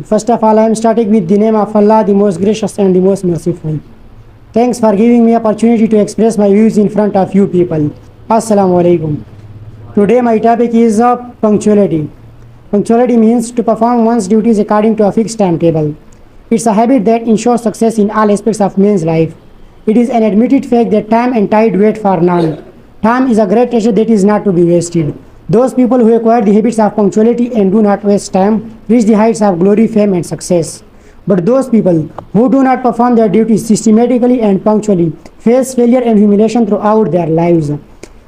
First of all, I am starting with the name of Allah, the most gracious and the most merciful. Thanks for giving me opportunity to express my views in front of you people. Assalamu alaikum. Today my topic is punctuality. Punctuality means to perform one's duties according to a fixed timetable. It's a habit that ensures success in all aspects of man's life. It is an admitted fact that time and tide wait for none. Time is a great treasure that is not to be wasted. Those people who acquire the habits of punctuality and do not waste time reach the heights of glory, fame, and success. But those people who do not perform their duties systematically and punctually face failure and humiliation throughout their lives.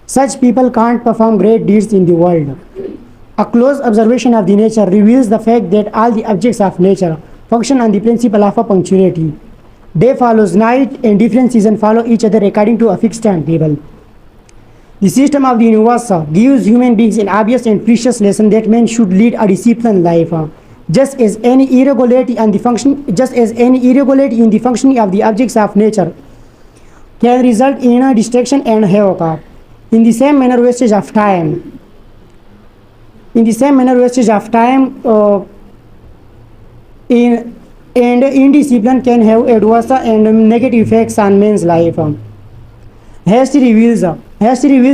Such people can't perform great deeds in the world. A close observation of the nature reveals the fact that all the objects of nature function on the principle of punctuality. Day follows night and different seasons follow each other according to a fixed timetable. The system of the universe gives human beings an obvious and precious lesson that men should lead a disciplined life. Just as any irregularity in the functioning of the objects of nature can result in a distraction and havoc. In the same manner, wastage of time. And indiscipline can have adverse and negative effects on man's life. History reveals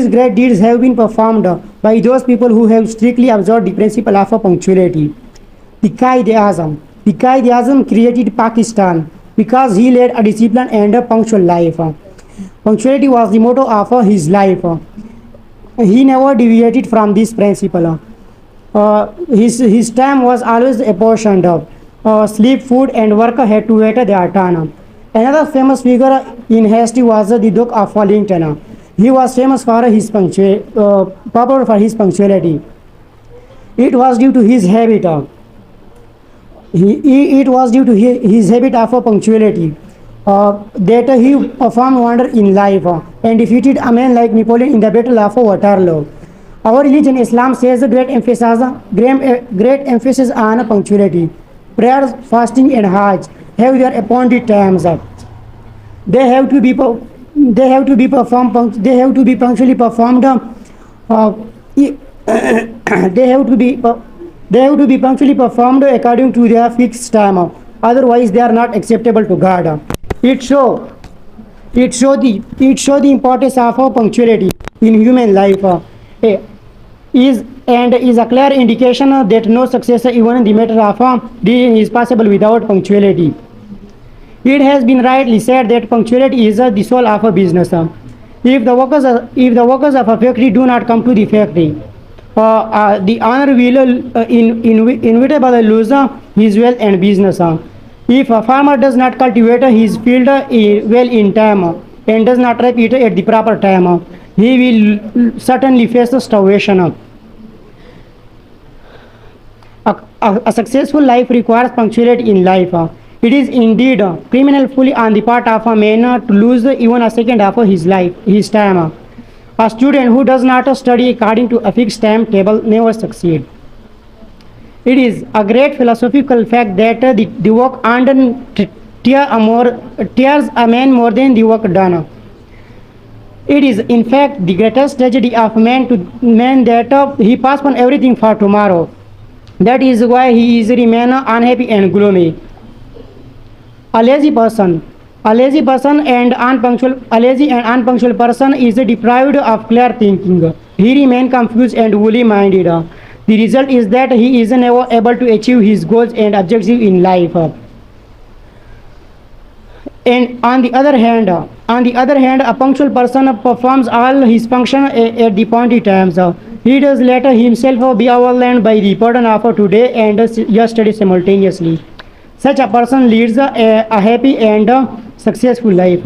great deeds have been performed by those people who have strictly observed the principle of punctuality. The Quaid-e-Azam created Pakistan because he led a disciplined and punctual life. Punctuality was the motto of his life. He never deviated from this principle. His time was always apportioned. Sleep, food, and work had to wait their turn. Another famous figure in history was the Duke of Wellington. He was famous for his punctuality. It was due to his habit. His habit of punctuality that he performed wonder in life and defeated a man like Napoleon in the Battle of Waterloo. Our religion, Islam, says great emphasis on punctuality. Prayers, fasting, and Hajj have their appointed times. They have to be punctually performed. They have to be punctually performed according to their fixed time. Otherwise, they are not acceptable to God. It show the importance of punctuality in human life. Is a clear indication that no success, even in the matter of dealing, is possible without punctuality. It has been rightly said that punctuality is the soul of a business. If the workers of a factory do not come to the factory, the owner will inevitably lose his wealth and business. If a farmer does not cultivate his field well in time and does not reap it at the proper time, he will certainly face starvation. A successful life requires punctuality in life. It is indeed criminal folly on the part of a man to lose even a second of his time. A student who does not study according to a fixed timetable never succeeds. It is a great philosophical fact that the work undone tears a man more than the work done. It is in fact the greatest tragedy of man that he postpones everything for tomorrow. That is why he is remain unhappy and gloomy. A lazy and unpunctual person is deprived of clear thinking. He remains confused and woolly minded. The result is that he is never able to achieve his goals and objectives in life. And on the other hand, a punctual person performs all his function at the appointed times. He does let himself be overwhelmed by the burden of today and yesterday simultaneously. Such a person leads a happy and successful life.